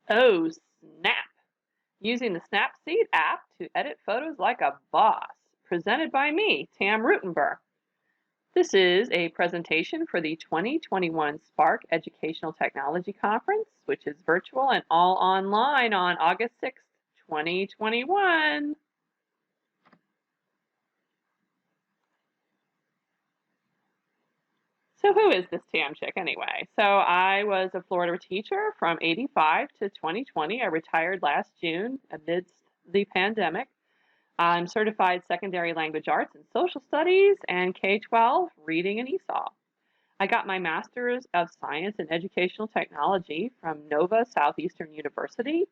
Oh, snap! Using the Snapseed app to edit photos like a boss. Presented by me, Tam Rutenber. This is a presentation for the 2021 SPARCC Educational Technology Conference, which is virtual and all online on August 6th, 2021. So who is this Tam chick anyway? So I was a Florida teacher from 85 to 2020. I retired last June amidst the pandemic. I'm certified secondary language arts and social studies and K-12 reading and ESOL. I got my master's of science in educational technology from Nova Southeastern University,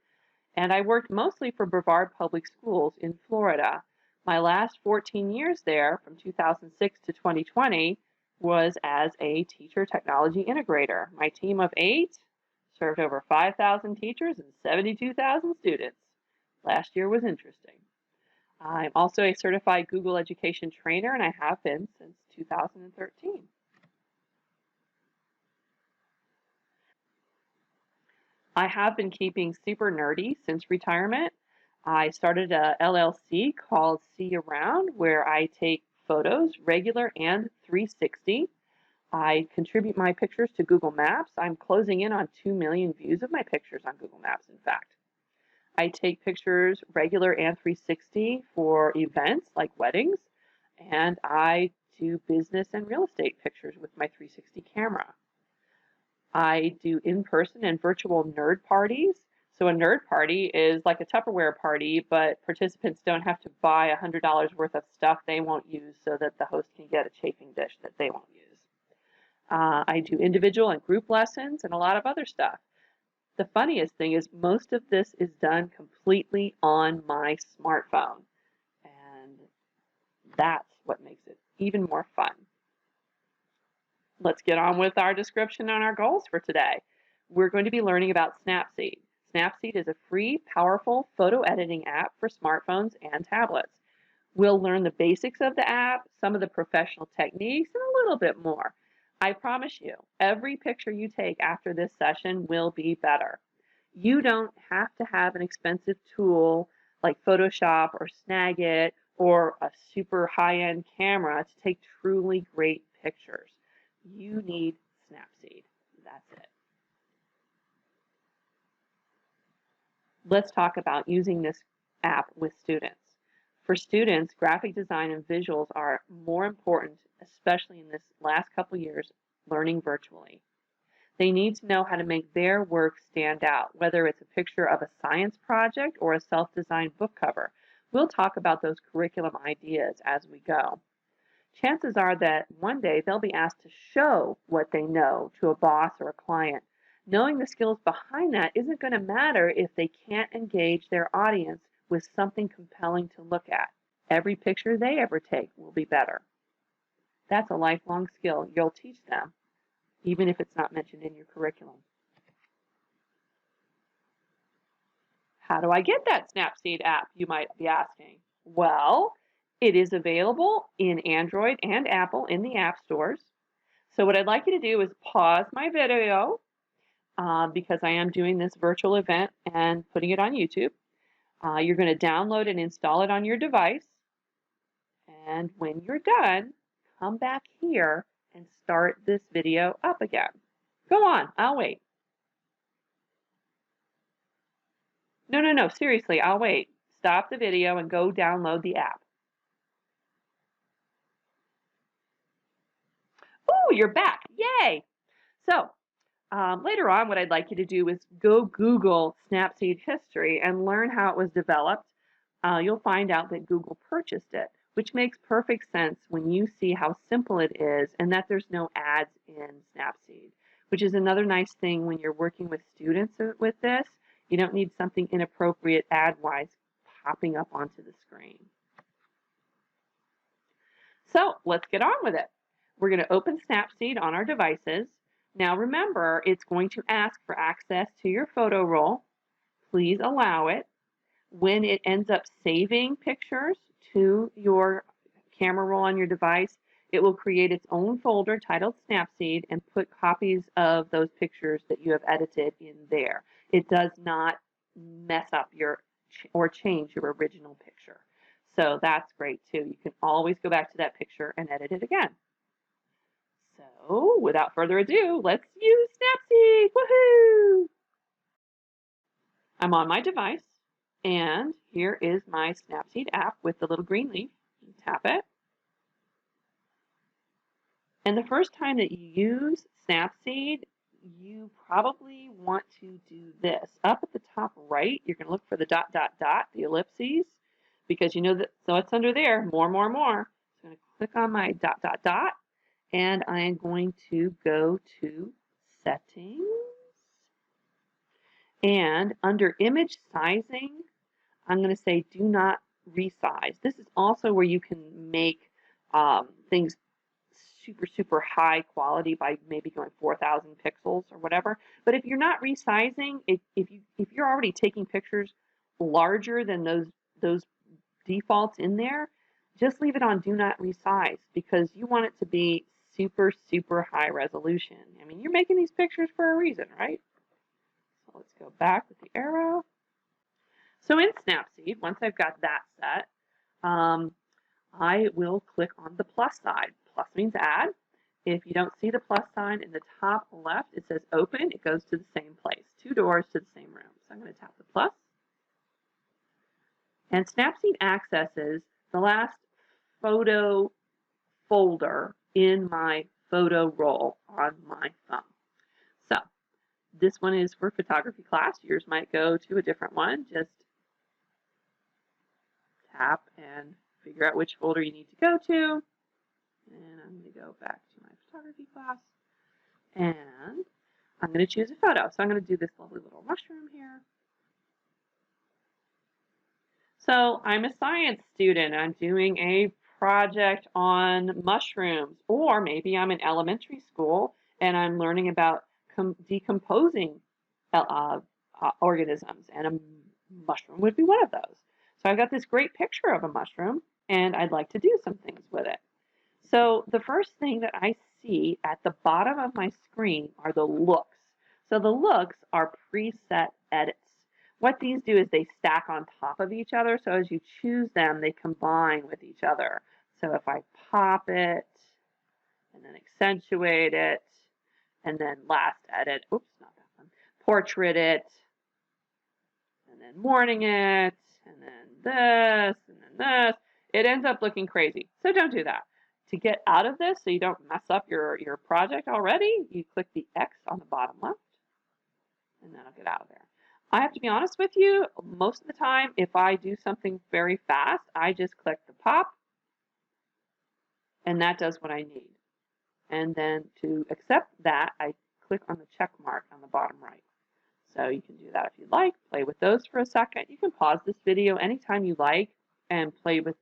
and I worked mostly for Brevard Public Schools in Florida. My last 14 years there, from 2006 to 2020, was as a teacher technology integrator. My team of 8 served over 5,000 teachers and 72,000 students. Last year was interesting. I'm also a certified Google Education trainer, and I have been since 2013. I have been keeping super nerdy since retirement. I started a LLC called See Around, where I take photos, regular and 360. I contribute my pictures to Google Maps. I'm closing in on 2 million views of my pictures on Google Maps, in fact. I take pictures regular and 360 for events like weddings, and I do business and real estate pictures with my 360 camera. I do in-person and virtual nerd parties. So a nerd party is like a Tupperware party, but participants don't have to buy $100 worth of stuff they won't use so that the host can get a chafing dish that they won't use. I do individual and group lessons and a lot of other stuff. The funniest thing is most of this is done completely on my smartphone, and that's what makes it even more fun. Let's get on with our description and our goals for today. We're going to be learning about Snapseed. Snapseed is a free, powerful photo editing app for smartphones and tablets. We'll learn the basics of the app, some of the professional techniques, and a little bit more. I promise you, every picture you take after this session will be better. You don't have to have an expensive tool like Photoshop or Snagit or a super high-end camera to take truly great pictures. You need Snapseed. That's it. Let's talk about using this app with students. For students, graphic design and visuals are more important, especially in this last couple years learning virtually. They need to know how to make their work stand out, whether it's a picture of a science project or a self-designed book cover. We'll talk about those curriculum ideas as we go. Chances are that one day they'll be asked to show what they know to a boss or a client. Knowing the skills behind that isn't going to matter if they can't engage their audience with something compelling to look at. Every picture they ever take will be better. That's a lifelong skill you'll teach them, even if it's not mentioned in your curriculum. How do I get that Snapseed app, you might be asking? Well, it is available in Android and Apple in the app stores. So what I'd like you to do is pause my video because I am doing this virtual event and putting it on YouTube. You're going to download and install it on your device. And when you're done, come back here and start this video up again. Go on, I'll wait. No, seriously, I'll wait. Stop the video and go download the app. Oh, you're back. Yay! So, later on, what I'd like you to do is go Google Snapseed history and learn how it was developed. You'll find out that Google purchased it, which makes perfect sense when you see how simple it is and that there's no ads in Snapseed, which is another nice thing when you're working with students with this. You don't need something inappropriate ad-wise popping up onto the screen. So let's get on with it. We're going to open Snapseed on our devices. Now remember, it's going to ask for access to your photo roll. Please allow it. When it ends up saving pictures to your camera roll on your device, it will create its own folder titled Snapseed and put copies of those pictures that you have edited in there. It does not mess up or change your original picture. So that's great too. You can always go back to that picture and edit it again. So without further ado, let's use Snapseed. Woohoo! I'm on my device, and here is my Snapseed app with the little green leaf. You tap it. And the first time that you use Snapseed, you probably want to do this. Up at the top right, you're going to look for the ... the ellipses, because you know that, so it's under there, more. So I'm going to click on my ... and I'm going to go to Settings. And under Image Sizing, I'm going to say Do Not Resize. This is also where you can make things super high quality by maybe going 4,000 pixels or whatever. But if you're not resizing, if you're already taking pictures larger than those defaults in there, just leave it on Do Not Resize, because you want it to be super high resolution. I mean, you're making these pictures for a reason, right? So let's go back with the arrow. So in Snapseed, once I've got that set, I will click on the plus side. Plus means add. If you don't see the plus sign in the top left, it says open. It goes to the same place. 2 doors to the same room. So I'm going to tap the plus. And Snapseed accesses the last photo folder in my photo roll on my phone. So this one is for photography class. Yours might go to a different one. Just tap and figure out which folder you need to go to. And I'm going to go back to my photography class. And I'm going to choose a photo. So I'm going to do this lovely little mushroom here. So I'm a science student. I'm doing a project on mushrooms. Or maybe I'm in elementary school and I'm learning about decomposing organisms. And a mushroom would be one of those. So I've got this great picture of a mushroom, and I'd like to do some things with it. So the first thing that I see at the bottom of my screen are the looks. So the looks are preset edits. What these do is they stack on top of each other. So as you choose them, they combine with each other. So if I pop it and then accentuate it and then last edit, oops, not that one, portrait it and then morning it and then this and then this, it ends up looking crazy. So don't do that. To get out of this so you don't mess up your project already, you click the X on the bottom left and that'll get out of there. I have to be honest with you, most of the time, if I do something very fast, I just click the pop, and that does what I need. And then to accept that, I click on the check mark on the bottom right. So you can do that if you'd like, play with those for a second. You can pause this video anytime you like and play with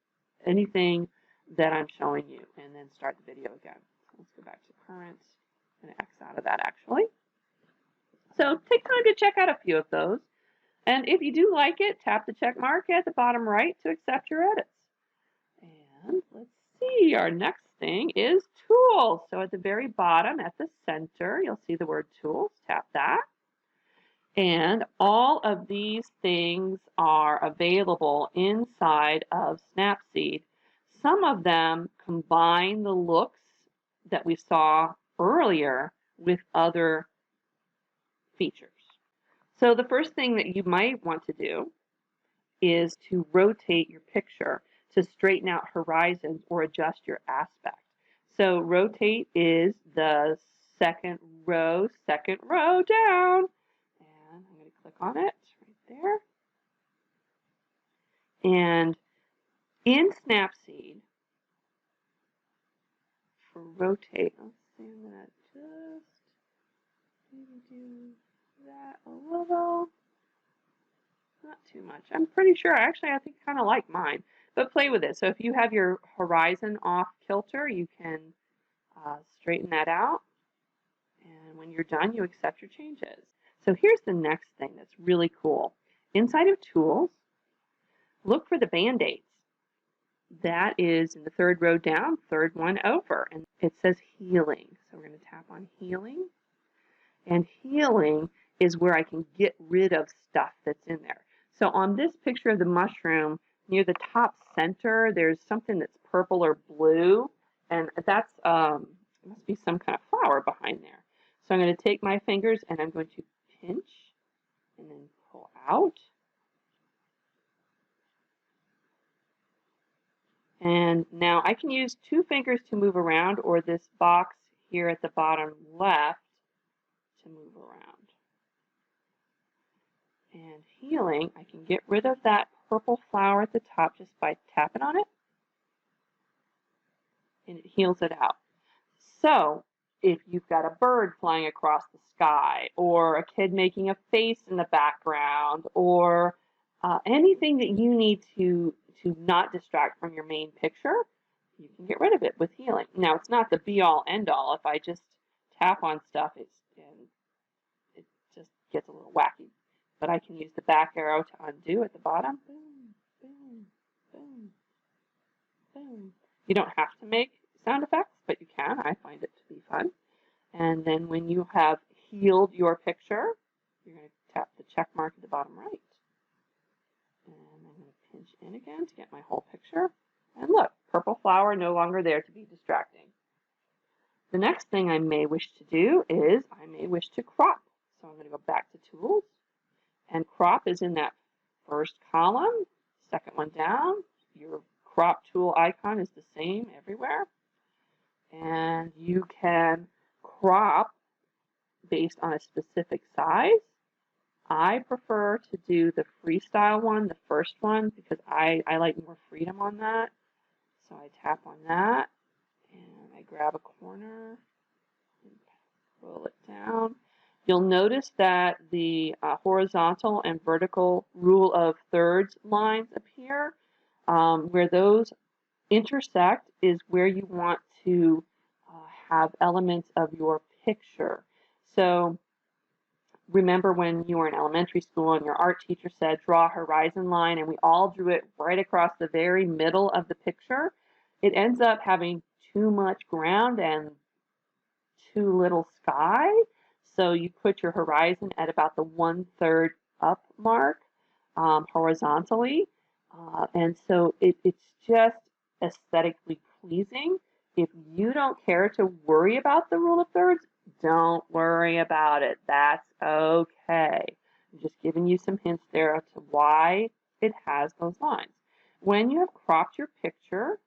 anything that I'm showing you, and then start the video again. Let's go back to current. I'm going to X out of that actually. So take time to check out a few of those. And if you do like it, tap the check mark at the bottom right to accept your edits. And let's see, our next thing is tools. So at the very bottom at the center, you'll see the word tools. Tap that. And all of these things are available inside of Snapseed. Some of them combine the looks that we saw earlier with other features. So the first thing that you might want to do is to rotate your picture to straighten out horizons or adjust your aspect. So rotate is the second row down. And I'm going to click on it right there. And in Snapseed, for rotate, let's see, I'm going to just maybe do that a little, not too much. I'm pretty sure, actually, I think I kind of like mine, but play with it. So if you have your horizon off kilter, you can straighten that out. And when you're done, you accept your changes. So here's the next thing that's really cool. Inside of Tools, look for the Band-Aids. that is in the third row down, third one over, and it says healing. So we're going to tap on healing. And healing is where I can get rid of stuff that's in there. So on this picture of the mushroom, near the top center, there's something that's purple or blue, and that's must be some kind of flower behind there. So I'm going to take my fingers and I'm going to pinch and then pull out. And now I can use two fingers to move around, or this box here at the bottom left to move around. And healing, I can get rid of that purple flower at the top just by tapping on it. And it heals it out. So if you've got a bird flying across the sky, or a kid making a face in the background, or anything that you need to not distract from your main picture, you can get rid of it with healing. Now, it's not the be-all, end-all. If I just tap on stuff, it just gets a little wacky. But I can use the back arrow to undo at the bottom. Boom, boom, boom, boom. You don't have to make sound effects, but you can. I find it to be fun. And then when you have healed your picture, you're going to tap the check mark at the bottom right. And I'm going to pinch in again to get my whole picture. And look, purple flower no longer there to be distracting. The next thing I may wish to do is I may wish to crop. So I'm going to go back to Tools. And crop is in that first column, second one down. Your crop tool icon is the same everywhere. And you can crop based on a specific size. I prefer to do the freestyle one, the first one, because I like more freedom on that. So I tap on that, and I grab a corner and pull it down. You'll notice that the horizontal and vertical rule of thirds lines appear. Where those intersect is where you want to have elements of your picture. So remember when you were in elementary school and your art teacher said draw a horizon line, and we all drew it right across the very middle of the picture? It ends up having too much ground and too little sky. So you put your horizon at about the 1/3 up mark horizontally. And so it's just aesthetically pleasing. If you don't care to worry about the rule of thirds, don't worry about it. That's okay. I'm just giving you some hints there as to why it has those lines. When you have cropped your picture,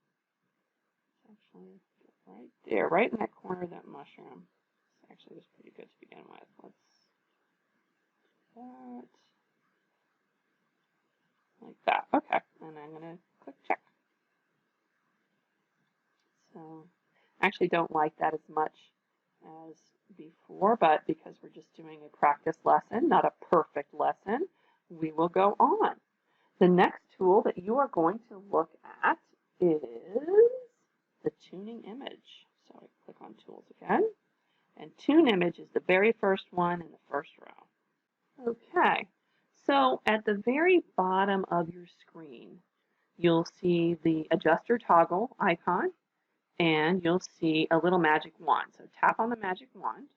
actually right there, right in that corner of that mushroom, actually was pretty good to begin with. Let's do that. Like that. Okay. And I'm going to click check. So I actually don't like that as much as before, but because we're just doing a practice lesson, not a perfect lesson, we will go on. The next tool that you are going to look at is the tuning image. So I click on Tools again. And Tune Image is the very first one in the first row. Okay, so at the very bottom of your screen, you'll see the adjuster toggle icon, and you'll see a little magic wand. So tap on the magic wand,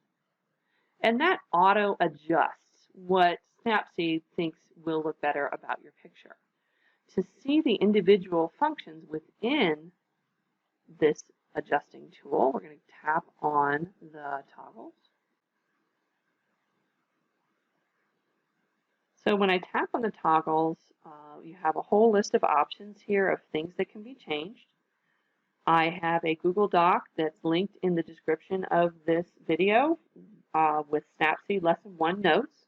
and that auto adjusts what Snapseed thinks will look better about your picture. To see the individual functions within this adjusting tool, we're going to tap on the toggles. So when I tap on the toggles, you have a whole list of options here of things that can be changed. I have a Google Doc that's linked in the description of this video with Snapseed Lesson 1 notes,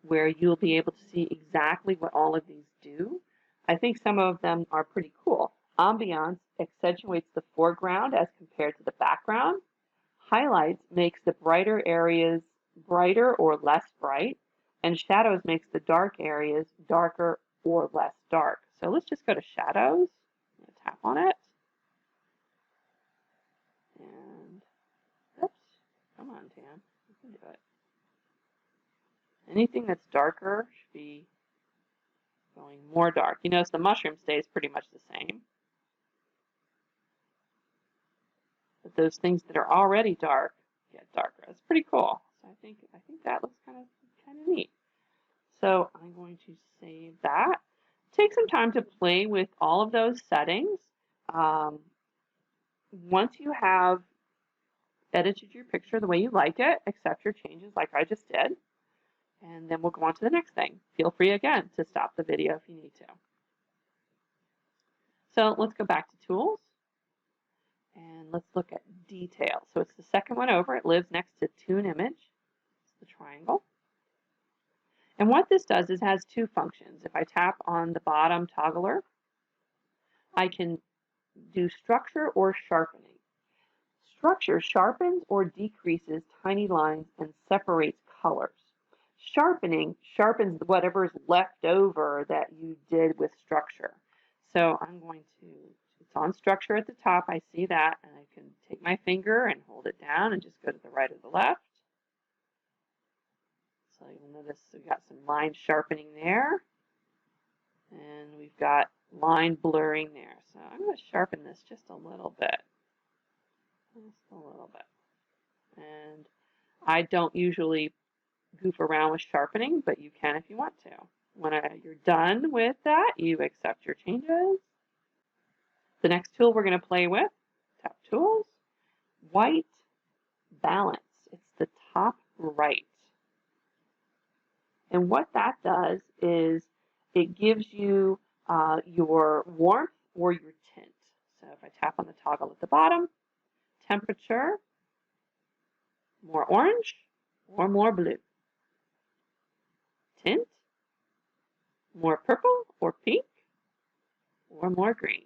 where you'll be able to see exactly what all of these do. I think some of them are pretty cool. Ambiance accentuates the foreground as compared to the background. Highlights makes the brighter areas brighter or less bright. And shadows makes the dark areas darker or less dark. So let's just go to shadows. I'm going to tap on it. And, oops, come on, Tam. You can do it. Anything that's darker should be going more dark. You notice the mushroom stays pretty much the same. that those things that are already dark get darker. That's pretty cool. So I think that looks kind of neat. So I'm going to save that. Take some time to play with all of those settings. Once you have edited your picture the way you like it, accept your changes like I just did, and then we'll go on to the next thing. Feel free again to stop the video if you need to. So let's go back to Tools, and let's look at Detail. So it's the second one over. It lives next to Tune Image. It's the triangle. And what this does is it has two functions. If I tap on the bottom toggler, I can do structure or sharpening. Structure sharpens or decreases tiny lines and separates colors. Sharpening sharpens whatever is left over that you did with structure. So I'm going to, it's on structure at the top, I see that, and I can take my finger and hold it down and just go to the right or the left. So you'll notice we've got some line sharpening there, and we've got line blurring there. So I'm going to sharpen this just a little bit. Just a little bit. And I don't usually goof around with sharpening, but you can if you want to. When you're done with that, you accept your changes. The next tool we're going to play with, tap Tools, White Balance. It's the top right. And what that does is it gives you your warmth or your tint. So if I tap on the toggle at the bottom, temperature, more orange or more blue. Tint, more purple or pink or more green.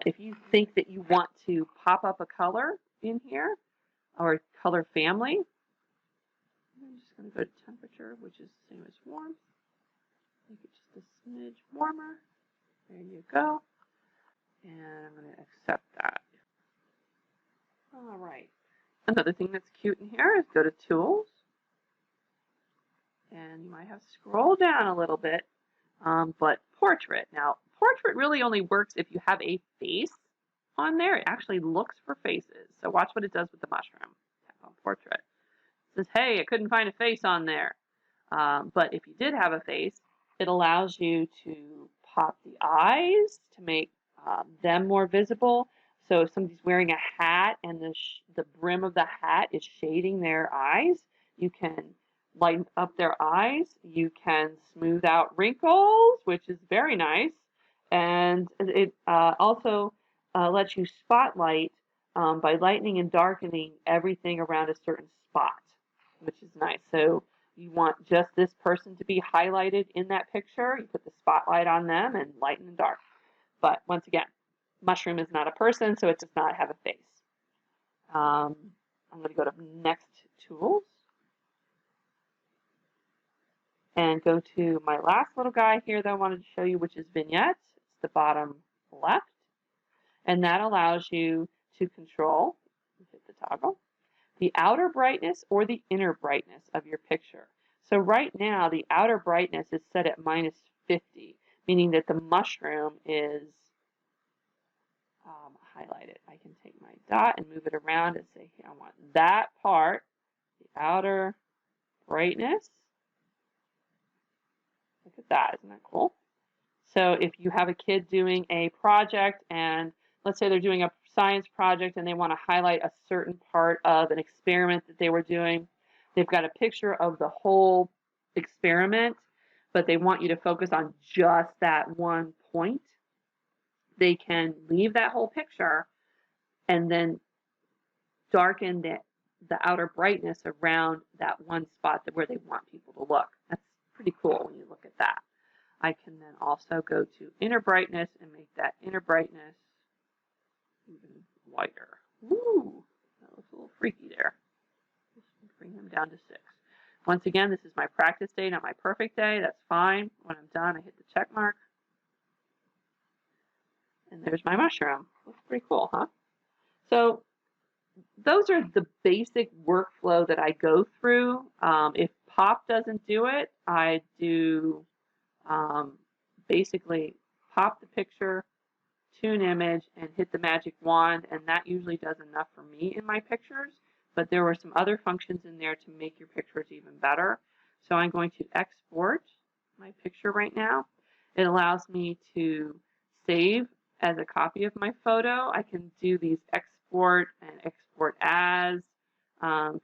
If you think that you want to pop up a color in here or a color family, I'm just going to go to temperature, which is the same as warmth. Make it just a smidge warmer. There you go. And I'm going to accept that. All right. Another thing that's cute in here is go to Tools. And you might have to scroll down a little bit, but Portrait. Now, Portrait really only works if you have a face on there. It actually looks for faces. So watch what it does with the mushroom. Tap on Portrait. It says, hey, I couldn't find a face on there. But if you did have a face, it allows you to pop the eyes to make them more visible. So if somebody's wearing a hat and the brim of the hat is shading their eyes, you can lighten up their eyes. You can smooth out wrinkles, which is very nice. And it also lets you spotlight by lightening and darkening everything around a certain spot, which is nice. So you want just this person to be highlighted in that picture. You put the spotlight on them and lighten and dark. But once again, mushroom is not a person, so it does not have a face. I'm going to go to Next Tools and go to my last little guy here that I wanted to show you, which is Vignette. It's the bottom left. And that allows you to control, hit the toggle, the outer brightness or the inner brightness of your picture. So right now, the outer brightness is set at -50, meaning that the mushroom is highlighted. I can take my dot and move it around and say, hey, I want that part, the outer brightness. Look at that, isn't that cool? So if you have a kid doing a project and let's say they're doing a science project and they want to highlight a certain part of an experiment that they were doing, they've got a picture of the whole experiment, but they want you to focus on just that one point. They can leave that whole picture and then darken the outer brightness around that one spot where they want people to look. That's pretty cool when you look at that. I can then also go to inner brightness and make that inner brightness even whiter. Ooh, that looks a little freaky there. Just bring them down to 6. Once again, this is my practice day, not my perfect day. That's fine. When I'm done, I hit the check mark. And there's my mushroom. Looks pretty cool, huh? So those are the basic workflow that I go through. If Pop doesn't do it, I do basically pop the picture to an image and hit the magic wand, and that usually does enough for me in my pictures, but there were some other functions in there to make your pictures even better. So I'm going to export my picture right now. It allows me to save as a copy of my photo. I can do these export and export as,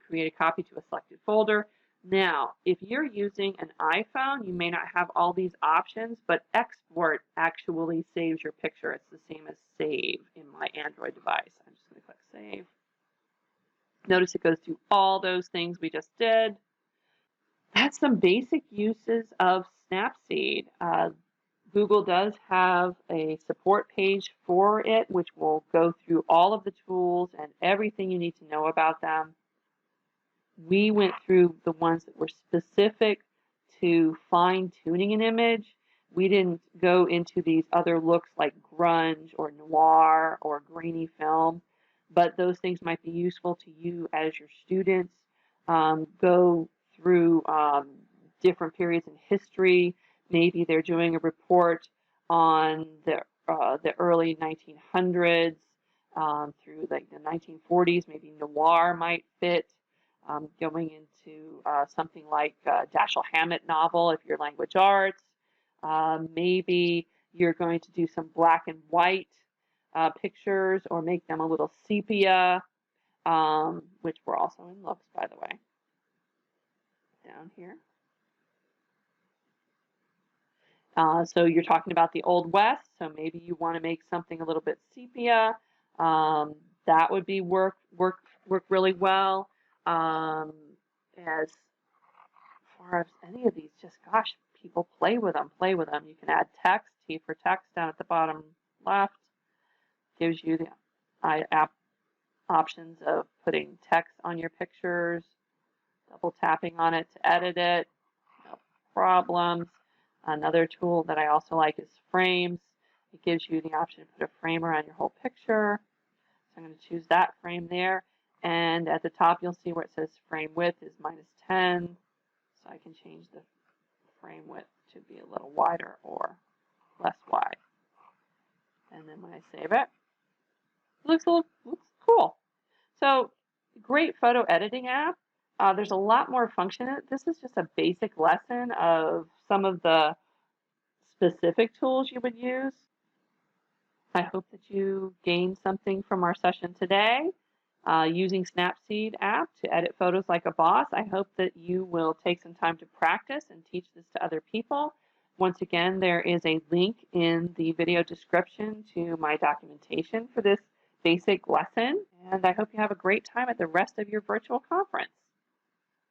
create a copy to a selected folder. Now, if you're using an iPhone, you may not have all these options, but export actually saves your picture. It's the same as save in my Android device. I'm just going to click save. Notice it goes through all those things we just did. That's some basic uses of Snapseed. Google does have a support page for it, which will go through all of the tools and everything you need to know about them. We went through the ones that were specific to fine-tuning an image. We didn't go into these other looks like grunge or noir or grainy film, but those things might be useful to you as your students go through different periods in history. Maybe they're doing a report on the early 1900s through like the 1940s. Maybe noir might fit. Going into something like Dashiell Hammett novel if you're language arts. Maybe you're going to do some black and white pictures or make them a little sepia, which were also in looks, by the way, down here. So you're talking about the Old West, so maybe you want to make something a little bit sepia. That would be work really well. As far as any of these, just gosh, people play with them. You can add text, T for text down at the bottom left. Gives you the options of putting text on your pictures, double tapping on it to edit it, no problems. Another tool that I also like is frames. It gives you the option to put a frame around your whole picture. So I'm going to choose that frame there. And at the top, you'll see where it says frame width is -10. So I can change the frame width to be a little wider or less wide. And then when I save it, it looks cool. So great photo editing app. There's a lot more function in it. This is just a basic lesson of some of the specific tools you would use. I hope that you gained something from our session today. Using Snapseed app to edit photos like a boss. I hope that you will take some time to practice and teach this to other people. Once again, there is a link in the video description to my documentation for this basic lesson, and I hope you have a great time at the rest of your virtual conference.